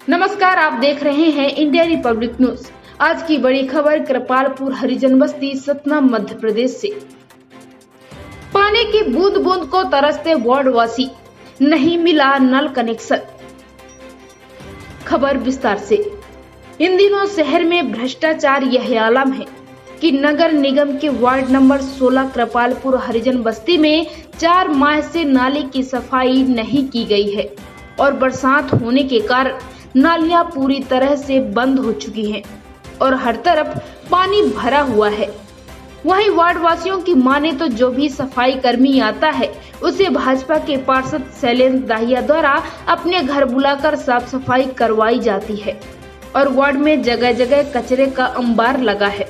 नमस्कार, आप देख रहे हैं इंडिया रिपब्लिक न्यूज। आज की बड़ी खबर कृपालपुर हरिजन बस्ती सतना मध्य प्रदेश से। पानी की बूंद बूंद को तरसते वार्ड वासी, नहीं मिला नल कनेक्शन। खबर विस्तार से। इन दिनों शहर में भ्रष्टाचार यह आलम है कि नगर निगम के वार्ड नंबर 16 कृपालपुर हरिजन बस्ती में 4 माह से नाले की सफाई नहीं की गई है और बरसात होने के कारण नालियां पूरी तरह से बंद हो चुकी हैं और हर तरफ पानी भरा हुआ है। वहीं वार्ड वासियों की माने तो जो भी सफाई कर्मी आता है उसे भाजपा के पार्षद शैलेंद्र दाहिया द्वारा अपने घर बुलाकर साफ सफाई करवाई जाती है और वार्ड में जगह जगह कचरे का अंबार लगा है।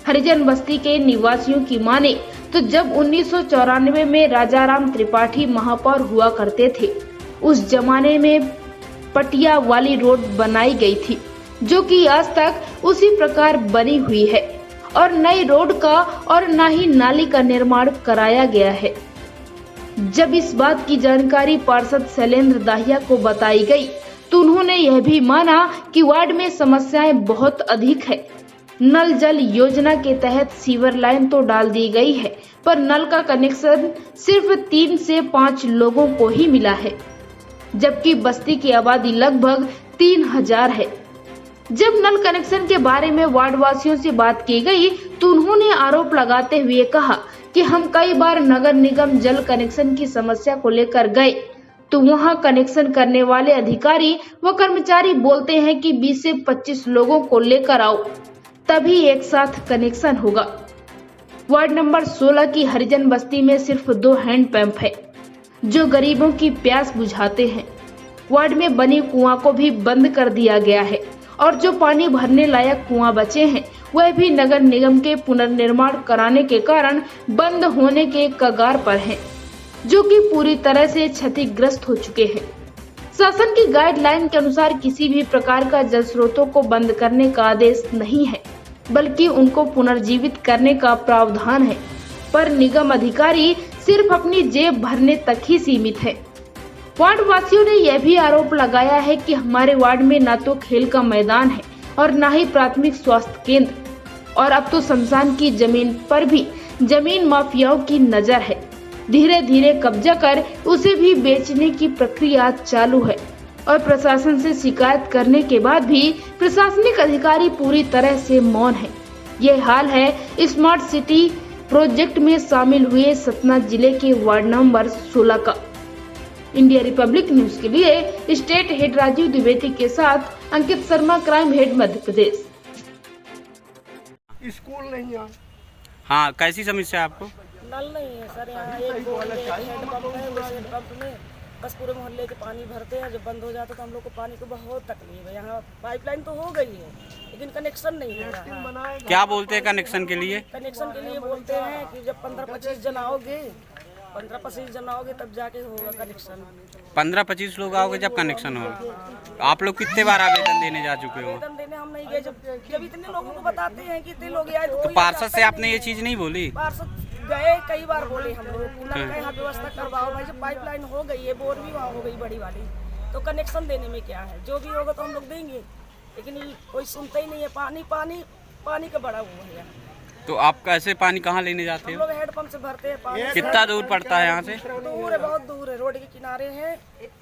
हरिजन बस्ती के निवासियों की माने तो जब 1994 में राजाराम त्रिपाठी महापौर हुआ करते थे, उस जमाने में पटिया वाली रोड बनाई गई थी, जो कि आज तक उसी प्रकार बनी हुई है और नई रोड का और न ही नाली का निर्माण कराया गया है। जब इस बात की जानकारी पार्षद शैलेंद्र दाहिया को बताई गई तो उन्होंने यह भी माना कि वार्ड में समस्याएं बहुत अधिक है। नल जल योजना के तहत सीवर लाइन तो डाल दी गई है, पर नल का कनेक्शन सिर्फ 3 से 5 लोगों को ही मिला है, जबकि बस्ती की आबादी लगभग 3000 है। जब नल कनेक्शन के बारे में वार्ड वासियों से बात की गई तो उन्होंने आरोप लगाते हुए कहा कि हम कई बार नगर निगम जल कनेक्शन की समस्या को लेकर गए तो वहां कनेक्शन करने वाले अधिकारी व कर्मचारी बोलते हैं कि 20 से 25 लोगों को लेकर आओ, तभी एक साथ कनेक्शन होगा। वार्ड नंबर 16 की हरिजन बस्ती में सिर्फ 2 हैंड पंप है जो गरीबों की प्यास बुझाते हैं। वार्ड में बनी कुआं को भी बंद कर दिया गया है और जो पानी भरने लायक कुआं बचे हैं वह भी नगर निगम के पुनर्निर्माण कराने के कारण बंद होने के कगार पर हैं, जो कि पूरी तरह से क्षतिग्रस्त हो चुके हैं। शासन की गाइडलाइन के अनुसार किसी भी प्रकार का जल स्रोतों को बंद करने का आदेश नहीं है, बल्कि उनको पुनर्जीवित करने का प्रावधान है, पर निगम अधिकारी सिर्फ अपनी जेब भरने तक ही सीमित है। वार्ड वासियों ने यह भी आरोप लगाया है कि हमारे वार्ड में न तो खेल का मैदान है और न ही प्राथमिक स्वास्थ्य केंद्र, और अब तो शमशान की जमीन पर भी जमीन माफियाओं की नजर है। धीरे धीरे कब्जा कर उसे भी बेचने की प्रक्रिया चालू है और प्रशासन से शिकायत करने के बाद भी प्रशासनिक अधिकारी पूरी तरह से मौन है। यह हाल है स्मार्ट सिटी प्रोजेक्ट में शामिल हुए सतना जिले के वार्ड नंबर 16 का। इंडिया रिपब्लिक न्यूज के लिए स्टेट हेड राजीव द्विवेदी के साथ Ankit Sharma, crime head Madhya Pradesh. School नहीं है। हाँ, कैसी समस्या है आपको? नल नहीं है सर, यहाँ एक बोर है, हैंड पंप है, उस हैंड पंप में बस पूरे मोहल्ले के पानी भरते हैं। जब बंद हो जाता तो हम लोग को पानी को बहुत तकलीफ है। यहाँ पाइपलाइन तो हो गई है लेकिन कनेक्शन नहीं हो रहा है। क्या बोलते हैं कनेक्शन के लिए? कनेक्शन के लिए बोलते हैं कि जब 15-25 जन आओगे, 15-25 जन आओगे तब जाके होगा कनेक्शन। 15-25 लोग आओगे जब कनेक्शन होगा। आप लोग कितने बार आवेदन देने जा चुके हो? आवेदन देने हम नहीं गए। जब इतने लोगों को बताते हैं कि इतने लोग आए तो पार्षद से आपने ये चीज नहीं बोली? पार्षद गए, कई बार बोले हम लोग का यहाँ व्यवस्था करवाओ भाई। जब पाइपलाइन हो गई है, बोर भी वहाँ हो गई बड़ी वाली, तो कनेक्शन देने में क्या है? जो भी होगा तो हम लोग देंगे, लेकिन कोई सुनता ही नहीं है। पानी पानी पानी का बड़ा हुआ है। तो आप कैसे पानी कहाँ लेने जाते हम हो? लोग हेडपंप से भरते हैं पानी। कितना दूर पड़ता है यहाँ से? दूर है, बहुत दूर है, रोड के किनारे है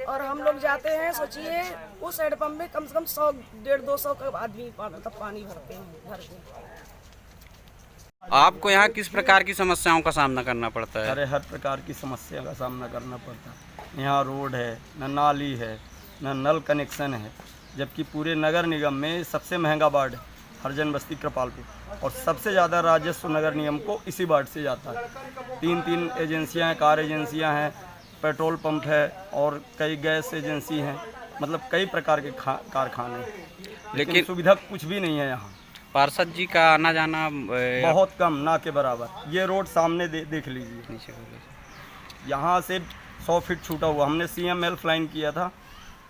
और हम लोग जाते हैं। सोचिए उस हेडपंप में कम से कम 100-150 का आदमी पानी भरते हैं भर के। आपको यहाँ किस प्रकार की समस्याओं का सामना करना पड़ता है? अरे हर प्रकार की समस्या का सामना करना पड़ता है। यहाँ रोड है, न नाली है, न नल कनेक्शन है, जबकि पूरे नगर निगम में सबसे महंगा वार्ड है हरिजन बस्ती कृपालपुर, और सबसे ज़्यादा राजस्व नगर निगम को इसी वार्ड से जाता है। 3 एजेंसियाँ हैं, कार एजेंसियाँ हैं, पेट्रोल पंप है और कई गैस एजेंसी हैं, मतलब कई प्रकार के कारखाने हैं, लेकिन सुविधा कुछ भी नहीं है यहाँ। पार्षद जी का आना जाना बहुत कम, ना के बराबर। ये रोड सामने देख लीजिए, यहाँ से 100 फीट छूटा हुआ। हमने CM हेल्पलाइन किया था,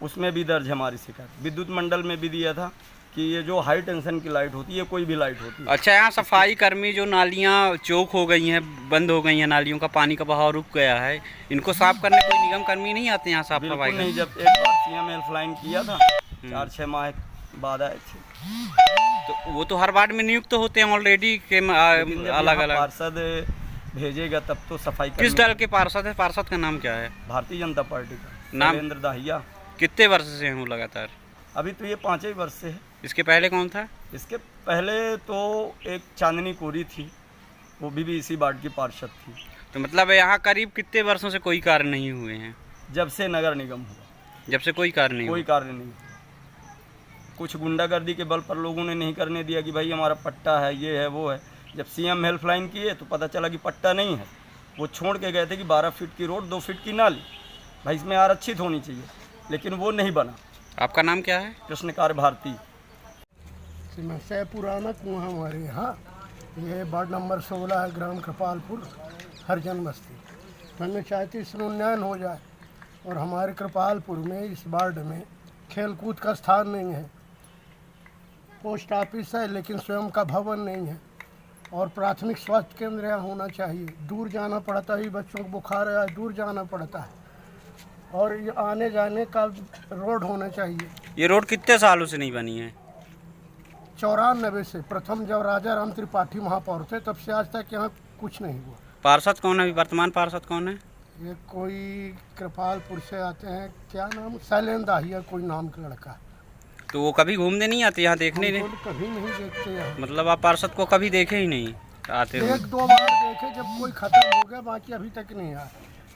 उसमें भी दर्ज हमारी शिकायत। विद्युत मंडल में भी दिया था कि ये जो हाई टेंशन की लाइट होती है, कोई भी लाइट होती है। अच्छा, यहाँ सफाई कर्मी जो नालियाँ चौक हो गई हैं, बंद हो गई हैं, नालियों का पानी का बहाव रुक गया है, इनको साफ करने कोई निगम कर्मी नहीं आते यहाँ साफ सफाई? नहीं, जब एक बार CM हेल्पलाइन किया था 4-6 माह बाद आए थे। तो वो तो हर वार्ड में नियुक्त होते हैं ऑलरेडी के लेकिन जब अलग यहाँ अलग। पार्षद भेजेगा तब तो सफाई किस करनी। दल के पार्षद है? पार्षद का नाम क्या है? भारतीय जनता पार्टी का नाम? नरेंद्र दाहिया। कितने वर्ष से हूँ लगातार? अभी तो ये 5 ही वर्ष से है। इसके पहले कौन था? इसके पहले तो एक चांदनी कोरी थी, वो भी इसी वार्ड की पार्षद थी। तो मतलब यहाँ करीब कितने वर्षों से कोई कार्य नहीं हुए हैं? जब से नगर निगम हुआ जब से कोई कार्य नहीं कोई हुआ। कार्य नहीं। कुछ गुंडागर्दी के बल पर लोगों ने नहीं करने दिया कि भाई हमारा पट्टा है, ये है, वो है। जब सीएम हेल्पलाइन किए तो पता चला कि पट्टा नहीं है। वो छोड़ के गए थे कि 12 फीट की रोड, 2 फीट की नाली, भाई इसमें आरक्षित होनी चाहिए, लेकिन वो नहीं बना। आपका नाम क्या है? कृष्णकार भारती। समस्या पुराना कुआं हमारे यहाँ, ये वार्ड नंबर 16 है, ग्राम कृपालपुर, हरिजन बस्ती। तो हमें चाहते इसमें उन्नयन हो जाए। और हमारे कृपालपुर में इस वार्ड में खेलकूद का स्थान नहीं है, पोस्ट ऑफिस है लेकिन स्वयं का भवन नहीं है, और प्राथमिक स्वास्थ्य केंद्र यहाँ होना चाहिए। दूर जाना पड़ता है, बच्चों को बुखार है, दूर जाना पड़ता है। और ये आने जाने का रोड होना चाहिए। ये रोड कितने सालों से नहीं बनी है? 94 से, प्रथम जब राजा राम त्रिपाठी महापौर थे तब से आज तक यहाँ कुछ नहीं हुआ। पार्षद कौन है? अभी वर्तमान पार्षद कौन है? ये कोई कृपालपुर से आते हैं, क्या नाम, शैलेंद्र दाहिया कोई नाम का लड़का। तो वो कभी घूमने नहीं आते यहाँ देखने नहीं? हमको कभी नहीं देखते यहाँ। मतलब आप पार्षद को कभी देखे ही नहीं आते हुए? 1-2 बार देखे जब कोई खत्म हो गया, बाकी अभी तक नहीं आया।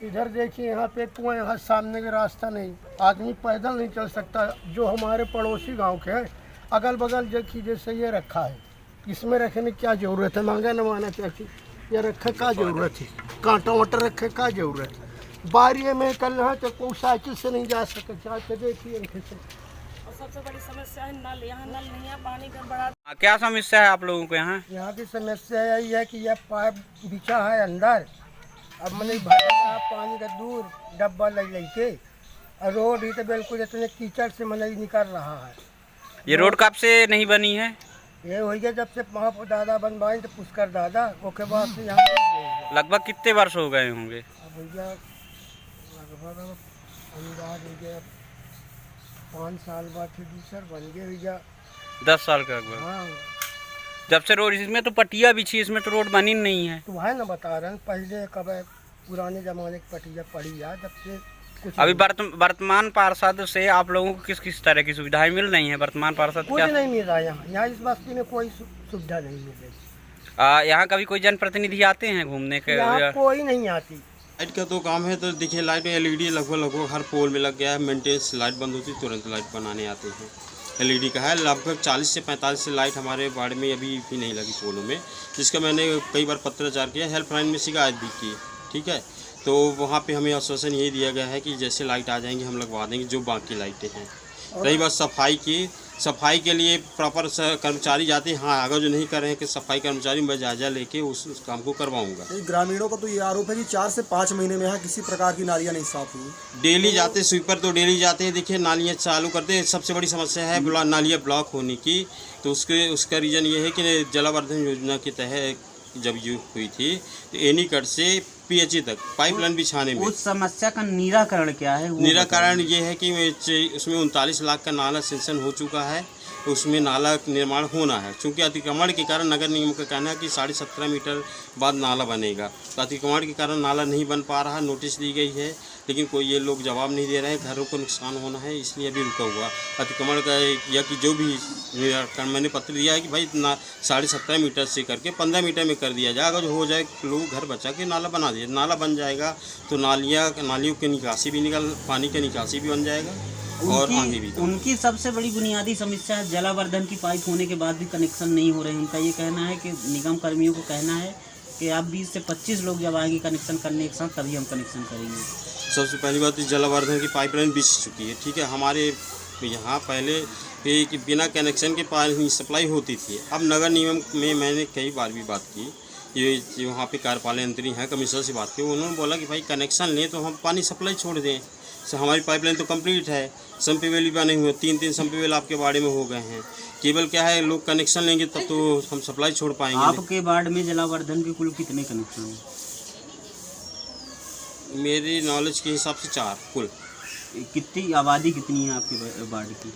इधर देखिए, यहाँ पे कुआं, यहाँ सामने का रास्ता नहीं, आदमी पैदल नहीं चल सकता। जो हमारे पड़ोसी गांव के हैं, अगल बगल देखिए जैसे ये रखा है, इसमें रखने की क्या ज़रूरत है? मांगा न माना चाहिए, ये रखे का ज़रूरत है? कांटा वाटा रखे का ज़रूरत है? बारिये में कल रहा तो कोई साइकिल से नहीं जा सके, जाके देखिए इनके से। और सबसे बड़ी समस्या है नल, यहाँ नल नहीं है, पानी का बड़ा। क्या समस्या है आप लोगों को यहाँ? यहाँ की समस्या यही है कि यह पाइप बिछा है अंदर, अब मैंने भर रहा पानी का दूर डब्बा लग के, और रोड ही तो बिल्कुल इतने कीचड़ से मैंने निकल रहा है। ये रोड कब से नहीं बनी है? ये हो गया जब से वहाँ दादा बनवाए तो पुष्कर दादा, उसके बाद से यहाँ लगभग कितने वर्ष हो गए होंगे? अब भैया लगभग अंदाज हो गया 5 साल बाद फिर दूसर बन गए भैया, 10 साल का लगभग। हाँ। जब से रोड, इसमें तो पटिया बिछी, इसमें तो रोड बनी नहीं है। तो है ना बता रहे हैं, पहले कब पुराने ज़माने की पटिया पड़ी है, जब से कुछ अभी वर्तमान पार्षद से आप लोगों को किस किस तरह की सुविधाएं मिल रही हैं? वर्तमान पार्षद कुछ क्या? नहीं मिल रहा यहाँ इस बस्ती में कोई सुविधा नहीं मिल रही। यहाँ कभी कोई जनप्रतिनिधि आते हैं घूमने के? यहाँ कोई नहीं आती। लाइट का तो काम है, तो देखिए लाइट में एलईडी लगभग हर पोल में लग गया है। मेंटेनेंस लाइट बंद होती तुरंत लाइट बनाने आते हैं। एलईडी का है, लगभग 40 से 45 लाइट हमारे वार्ड में अभी भी नहीं लगी पोलों में, जिसका मैंने कई बार पत्राचार किया, हेल्पलाइन में शिकायत भी की। ठीक है, तो वहाँ पे हमें आश्वासन यही दिया गया है कि जैसे लाइट आ जाएंगी हम लगवा देंगे जो बाकी लाइटें हैं। रही बात सफाई की, सफाई के लिए प्रॉपर कर्मचारी जाते हैं। हाँ, अगर जो नहीं कर रहे हैं कि सफाई कर्मचारी मैं जायजा लेके उस काम को करवाऊंगा। ग्रामीणों का तो ये आरोप है कि 4 से 5 महीने में यहाँ किसी प्रकार की नालियाँ नहीं साफ हुई। डेली जाते स्वीपर तो डेली जाते हैं, देखिए नालियाँ चालू करते हैं। सबसे बड़ी समस्या है नालियाँ ब्लॉक होने की, तो उसका रीज़न ये है कि जलावर्धन योजना के तहत जब ये हुई थी तो एनीकट से पीएचई तक पाइपलाइन बिछाने में उस समस्या का निराकरण क्या है? निराकरण ये है कि उसमें 39 लाख का नाला सेंक्शन हो चुका है, उसमें नाला निर्माण होना है। चूँकि अतिक्रमण के कारण नगर निगम का कहना है कि 17.5 मीटर बाद नाला बनेगा, तो अतिक्रमण के कारण नाला नहीं बन पा रहा। नोटिस दी गई है लेकिन कोई ये लोग जवाब नहीं दे रहे हैं। घरों को नुकसान होना है, इसलिए अभी रुका हुआ अतिक्रमण का या कि जो भी निराकरण मैंने पत्र दिया है कि भाई 17.5 मीटर से करके 15 मीटर में कर दिया जाए। अगर जो हो जाए लोग घर बचा के नाला बना दिए, नाला बन जाएगा तो नालियों की निकासी भी पानी की निकासी भी बन जाएगा और आगे भी। उनकी सबसे बड़ी बुनियादी समस्या है जलावर्धन की पाइप होने के बाद भी कनेक्शन नहीं हो रहे हैं। उनका ये कहना है कि निगम कर्मियों को कहना है कि आप 20 से 25 लोग जब आएंगे कनेक्शन करने एक साथ तभी हम कनेक्शन करेंगे। सबसे पहली बात जलावर्धन की पाइपलाइन बिछ चुकी है। ठीक है, हमारे यहाँ पहले कि बिना कनेक्शन के पानी सप्लाई होती थी। अब नगर निगम में मैंने कई बार भी बात की, ये वहाँ पे कार्यपालन यंत्री हैं, कमिश्नर से बात की, उन्होंने बोला कि भाई कनेक्शन लें तो हम पानी सप्लाई छोड़ दें। तो हमारी पाइपलाइन तो कंप्लीट है, संपीवेल भी बने हुए, 3 संपीवेल आपके वार्ड में हो गए हैं। केवल क्या है, लोग कनेक्शन लेंगे तब तो हम सप्लाई छोड़ पाएंगे। आपके वार्ड में जलावर्धन के कुल कितने कनेक्शन हैं? मेरी नॉलेज के हिसाब से 4 कुल। कितनी आबादी कितनी है आपके वार्ड की?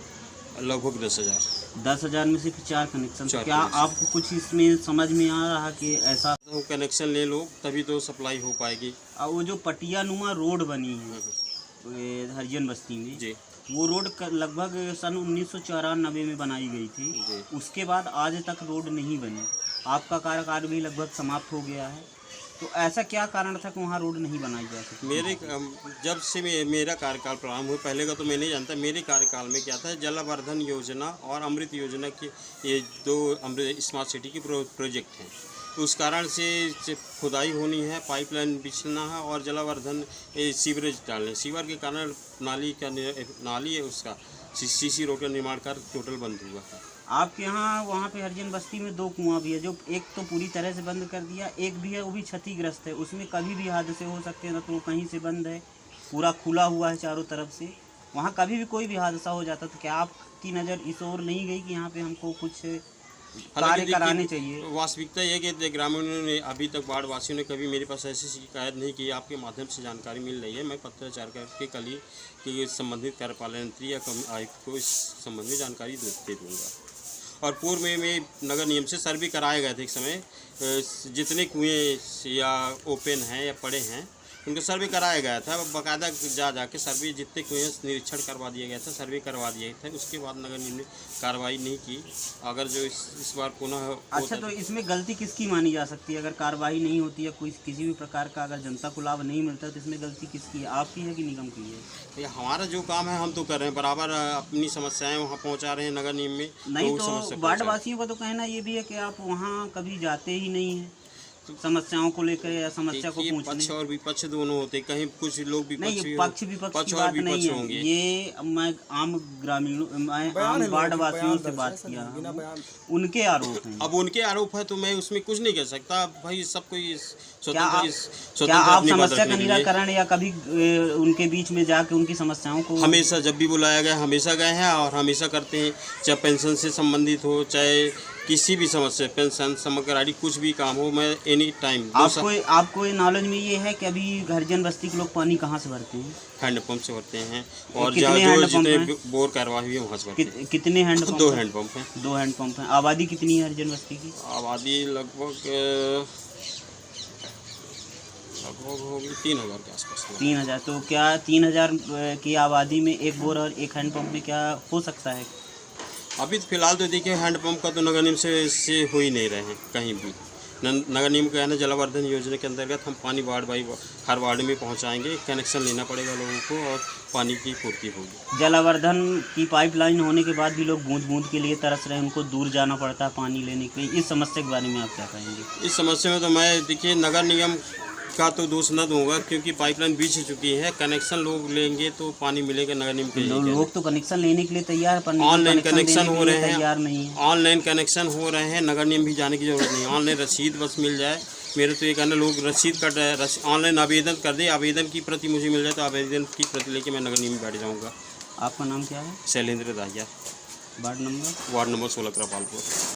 लगभग 10,000। 10,000 में सिर्फ 4 कनेक्शन। चार क्या कनेक्शन। आपको कुछ इसमें समझ में आ रहा कि ऐसा तो कनेक्शन ले लो तभी तो सप्लाई हो पाएगी। वो जो पटिया नुमा रोड बनी है हरिजन बस्ती में, जी वो रोड लगभग सन 1994 में बनाई गई थी। जी। उसके बाद आज तक रोड नहीं बनी। आपका कार्यकाल भी लगभग समाप्त हो गया है, तो ऐसा क्या कारण था कि वहाँ रोड नहीं बनाई जा सकी? जब से मेरा कार्यकाल प्रारंभ हुआ, पहले का तो मैं नहीं जानता, मेरे कार्यकाल में क्या था, जलवर्धन योजना और अमृत योजना के ये दो अमृत स्मार्ट सिटी के प्रोजेक्ट हैं। उस कारण से खुदाई होनी है, पाइपलाइन बिछना है और जलवर्धन सीवरेज डालने। सीवर के कारण नाली है उसका सीसी रोड का निर्माण कार्य टोटल बंद हुआ है। आपके यहाँ वहाँ पे हरिजन बस्ती में 2 कुआं भी है, जो एक तो पूरी तरह से बंद कर दिया, एक भी है वो भी क्षतिग्रस्त है। उसमें कभी भी हादसे हो सकते हैं, ना तो वो कहीं से बंद है, पूरा खुला हुआ है चारों तरफ से। वहाँ कभी भी कोई भी हादसा हो जाता, तो क्या आपकी नज़र इस ओर नहीं गई कि यहाँ पे हमको कुछ कार्य कराने चाहिए? वास्तविकता यह कि ग्रामीणों ने अभी तक बाढ़ वासियों ने कभी मेरे पास ऐसी शिकायत नहीं की। आपके माध्यम से जानकारी मिल रही है, मैं पत्राचार करके कल ही कि संबंधित कार्यपालन मंत्री या आयुक्त को इस संबंध में जानकारी दे दूँगा। और पूर्व में नगर निगम से सर्वे कराए गए थे एक समय, जितने कुएँ या ओपन हैं या पड़े हैं उनको सर्वे कराया गया था। बाकायदा जाके सर्वे जितने कुएँ निरीक्षण करवा दिया गया था, सर्वे करवा दिए थे। उसके बाद नगर निगम ने कार्रवाई नहीं की। अगर जो इस बार पुनः अच्छा, तो इसमें गलती किसकी मानी जा सकती है? अगर कार्रवाई नहीं होती है, कोई किसी भी प्रकार का अगर जनता को लाभ नहीं मिलता है, तो इसमें गलती किसकी है? आपकी है कि निगम की है? ये हमारा जो काम है हम तो कर रहे हैं, बराबर अपनी समस्याएं वहाँ पहुँचा रहे हैं नगर निगम में। नहीं तो वार्ड वासियों का तो कहना ये भी है कि आप वहाँ कभी जाते ही नहीं हैं समस्याओं को लेकर या समस्या को पूछने। पक्ष और विपक्ष दोनों होते, कहीं कुछ लोग नहीं, पक्ष विपक्ष की बात नहीं है। ये मैं आम ग्रामीणों, मैं आम वार्ड वासियों से बात किया, उनके आरोप हैं। अब उनके आरोप है तो मैं उसमें कुछ नहीं कह सकता भाई। सब कोई क्या आप समस्या का निराकरण या कभी उनके बीच में जाके उनकी समस्याओं को? हमेशा जब भी बुलाया गया हमेशा गए हैं और हमेशा करते हैं, चाहे पेंशन से संबंधित हो, चाहे किसी भी समस्या, पेंशन समग्र आदि कुछ भी काम हो, मैं एनी टाइम। आपको नॉलेज में ये है कि अभी हरिजन बस्ती के लोग पानी कहाँ से भरते हैं? हैंडपम्प से भरते हैं। और जो जितने बोर करवाई हुई है वहाँ से भरते हैं। कितने हैंडपम्प? 2 हैंडपम्प हैं। 2 हैंडपम्प हैं। आबादी कितनी है हरिजन बस्ती की? आबादी लगभग होगी 3,000 के आसपास। 3,000। तो क्या 3,000 की आबादी में एक बोर और एक हैंडपम्प में क्या हो सकता है? अभी तो फिलहाल तो देखिए हैंडपम्प का तो नगर निगम से हो ही नहीं रहे हैं कहीं भी। नगर निगम का है ना, जलवर्धन योजना के अंतर्गत हम पानी वार्ड बाई हर वार्ड में पहुंचाएंगे। कनेक्शन लेना पड़ेगा लोगों को और पानी की पूर्ति होगी। जलवर्धन की पाइपलाइन होने के बाद भी लोग बूंद बूंद के लिए तरस रहे हैं, उनको दूर जाना पड़ता है पानी लेने के लिए। इस समस्या के बारे में आप क्या कहेंगे? इस समस्या में तो मैं देखिए नगर निगम का तो दोष न दूंगा, क्योंकि पाइपलाइन बिछ चुकी है। कनेक्शन लोग लेंगे तो पानी मिलेगा नगर निगम के। लोग तो कनेक्शन लेने के लिए तैयार है, पर ऑनलाइन कनेक्शन हो रहे हैं, तैयार नहीं है। ऑनलाइन कनेक्शन हो रहे हैं, नगर निगम भी जाने की जरूरत नहीं। ऑनलाइन रसीद बस मिल जाए। मेरे तो ये कहना, लोग रसीद कट रहे हैं, ऑनलाइन आवेदन कर दे, आवेदन की प्रति मुझे मिल जाए तो आवेदन की प्रति लेके मैं नगर निगम में बैठ जाऊँगा। आपका नाम क्या है? Shailendra Dahiya, ward number 16 Kripalpur.